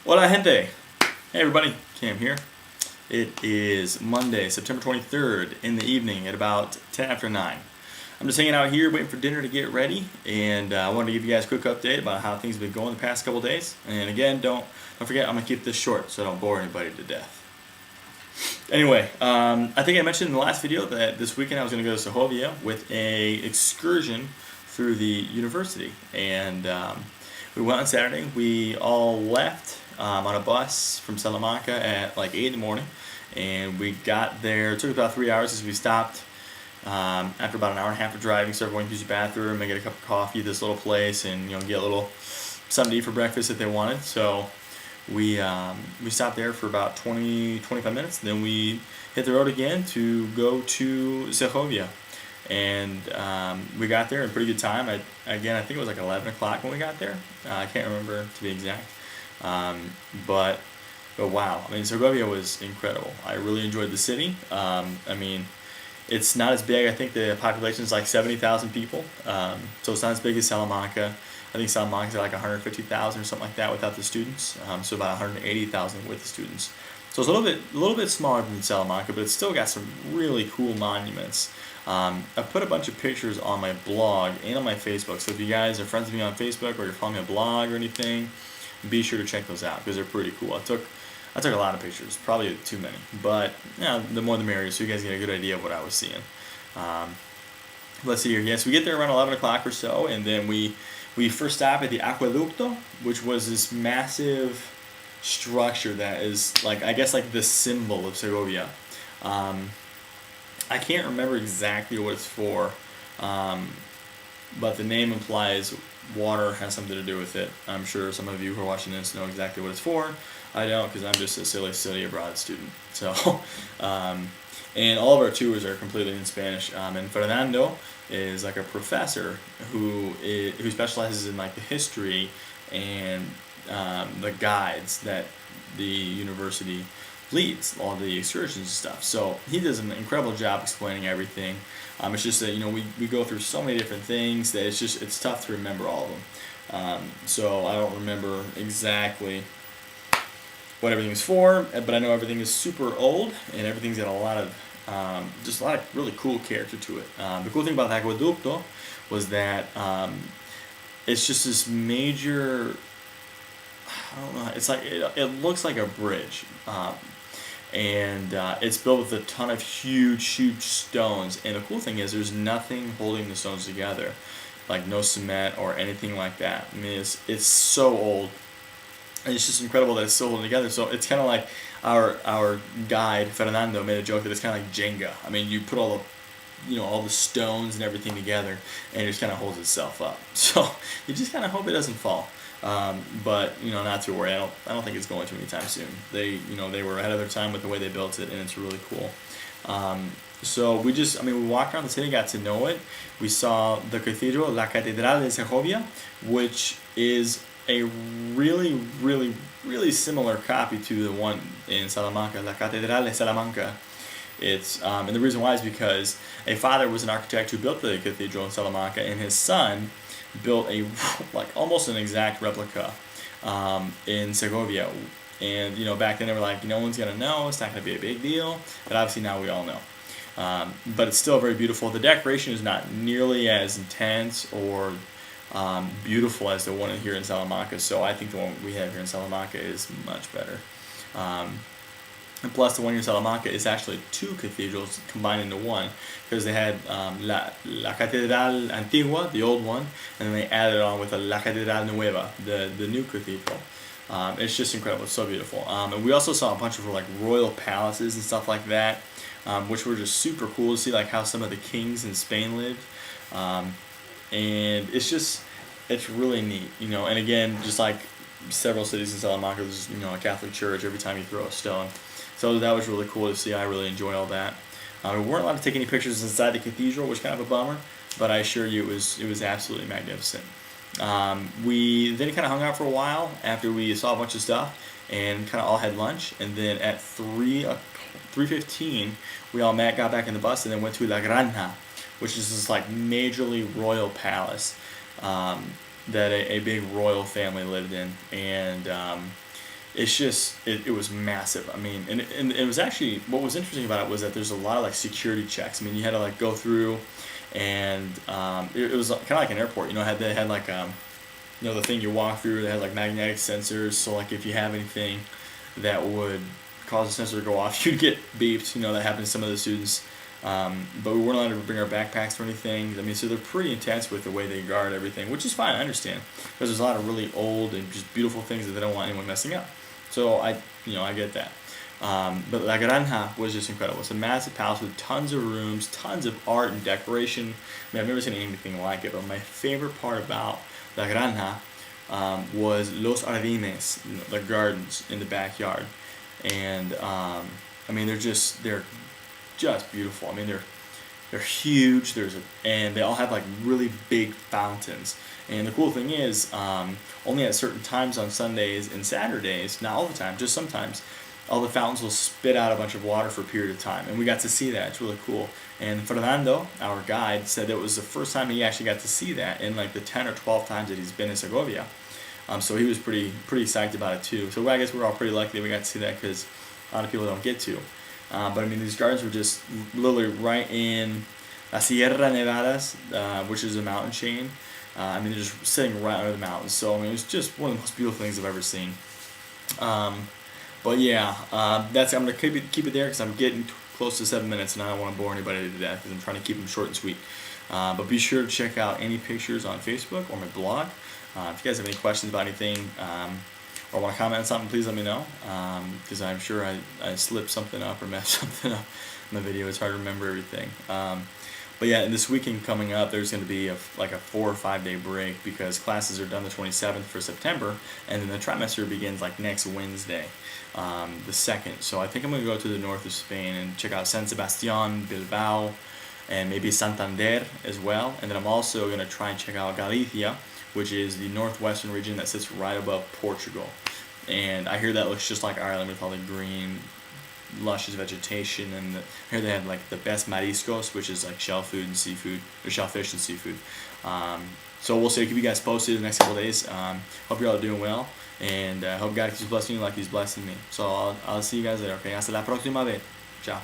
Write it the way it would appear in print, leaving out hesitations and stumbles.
Hola gente! Hey everybody, Cam here. It is Monday, September 23rd in the evening at about 10 after 9. I'm just hanging out here waiting for dinner to get ready, and I wanted to give you guys a quick update about how things have been going the past couple days. And again, don't forget, I'm going to keep this short so I don't bore anybody to death. Anyway, I think I mentioned in the last video that this weekend I was going to go to Segovia with a excursion through the university, and we went on Saturday. We all left on a bus from Salamanca at like 8 in the morning, and we got there. It took about 3 hours as we stopped. After about an hour and a half of driving, started going to use the bathroom and get a cup of coffee at this little place, and get a little something to eat for breakfast if they wanted. So we stopped there for about 20-25 minutes. Then we hit the road again to go to Segovia, and we got there in a pretty good time. I think it was like 11 o'clock when we got there. I can't remember to be exact, but wow, I mean, Segovia was incredible. I really enjoyed the city. It's not as big. I think the population is like 70,000 people, so it's not as big as Salamanca. I think Salamanca's at like 150,000 or something like that without the students, so about 180,000 with the students. So it's a little bit smaller than Salamanca, but it's still got some really cool monuments. I've put a bunch of pictures on my blog and on my Facebook, so if you guys are friends with me on Facebook or you're following my blog or anything, be sure to check those out because they're pretty cool. I took a lot of pictures, probably too many, but the more the merrier, so you guys get a good idea of what I was seeing. Let's see here. Yes, we get there around 11 o'clock or so, and then we first stop at the Aqueducto, which was this massive structure that is like, I guess, like the symbol of Segovia. I can't remember exactly what it's for, but the name implies water has something to do with it. I'm sure some of you who are watching this know exactly what it's for. I don't, because I'm just a silly study abroad student. So, and all of our tours are completely in Spanish. And Fernando is like a professor who specializes in like the history and the guides that the university leads, all the excursions and stuff. So he does an incredible job explaining everything. It's just that we go through so many different things that it's tough to remember all of them. So I don't remember exactly what everything's for, but I know everything is super old and everything's got a lot of really cool character to it. The cool thing about the Aqueducto was that it's just this major, I don't know, it's like it looks like a bridge, and it's built with a ton of huge stones. And the cool thing is there's nothing holding the stones together, like no cement or anything like that. I mean, it's so old. And it's just incredible that it's still holding together. So it's kind of like our guide Fernando made a joke that it's kind of like Jenga. I mean, you put all the stones and everything together, and it just kind of holds itself up. So you just kind of hope it doesn't fall. But not to worry. I don't think it's going to anytime soon. They were ahead of their time with the way they built it, and it's really cool. So we walked around the city, got to know it. We saw the cathedral, La Catedral de Segovia, which is a really, really, really similar copy to the one in Salamanca, La Catedral de Salamanca. It's and the reason why is because a father was an architect who built the cathedral in Salamanca, and his son built a almost an exact replica in Segovia. And back then they were like, no one's gonna know, it's not gonna be a big deal, but obviously now we all know. But it's still very beautiful. The decoration is not nearly as intense or beautiful as the one here in Salamanca, so I think the one we have here in Salamanca is much better. And plus, the one here in Salamanca is actually two cathedrals combined into one, because they had La Catedral Antigua, the old one, and then they added on with a La Catedral Nueva, the new cathedral. It's just incredible. It's so beautiful. And we also saw a bunch of like royal palaces and stuff like that, which were just super cool to see, like how some of the kings in Spain lived. And it's really neat, and again, just like several cities in Salamanca, there's, a Catholic church every time you throw a stone. So that was really cool to see. I really enjoyed all that. We weren't allowed to take any pictures inside the cathedral, which is kind of a bummer, but I assure you it was absolutely magnificent. We then kind of hung out for a while after we saw a bunch of stuff and kind of all had lunch, and then at 3:15 we all got back in the bus and then went to La Granja, which is this like majorly royal palace that a big royal family lived in, and it's just it was massive. I mean, and it was actually, what was interesting about it was that there's a lot of like security checks. I mean, you had to like go through, and it was kind of like an airport. You know, they had like the thing you walk through that had like magnetic sensors. So like if you have anything that would cause the sensor to go off, you'd get beeped. You know, that happened to some of the students. But we weren't allowed to bring our backpacks or anything. I mean, so they're pretty intense with the way they guard everything, which is fine. I understand, because there's a lot of really old and just beautiful things that they don't want anyone messing up. So I get that. But La Granja was just incredible. It's a massive palace with tons of rooms, tons of art and decoration. I mean, I've never seen anything like it. But my favorite part about La Granja was Los Jardines, the gardens in the backyard, and I mean they're just beautiful. I mean they're huge. And they all have like really big fountains. And the cool thing is, only at certain times on Sundays and Saturdays, not all the time, just sometimes, all the fountains will spit out a bunch of water for a period of time. And we got to see that. It's really cool. And Fernando, our guide, said it was the first time he actually got to see that in like the 10 or 12 times that he's been in Segovia. So he was pretty excited about it too. So I guess we're all pretty lucky that we got to see that, because a lot of people don't get to. But I mean, these gardens were just literally right in La Sierra Nevadas, which is a mountain chain. I mean, they're just sitting right under the mountains. So I mean, it was just one of the most beautiful things I've ever seen. But yeah, I'm gonna keep it there, because I'm getting close to 7 minutes, and I don't want to bore anybody to death, because I'm trying to keep them short and sweet. But be sure to check out any pictures on Facebook or my blog. If you guys have any questions about anything, or want to comment on something, please let me know, because I'm sure I slipped something up or messed something up in the video. It's hard to remember everything. But yeah, this weekend coming up, there's going to be like a 4 or 5 day break, because classes are done the 27th for September, and then the trimester begins like next Wednesday, the 2nd. So I think I'm going to go to the north of Spain and check out San Sebastián, Bilbao, and maybe Santander as well. And then I'm also going to try and check out Galicia, which is the northwestern region that sits right above Portugal. And I hear that looks just like Ireland, with all the green, luscious vegetation, and I hear they have like the best mariscos, which is like shellfish and seafood. So we'll see. I'll keep you guys posted the next couple of days. Hope you're all doing well, and hope God keeps blessing you like He's blessing me. So I'll see you guys later. Okay, hasta la próxima vez. Ciao.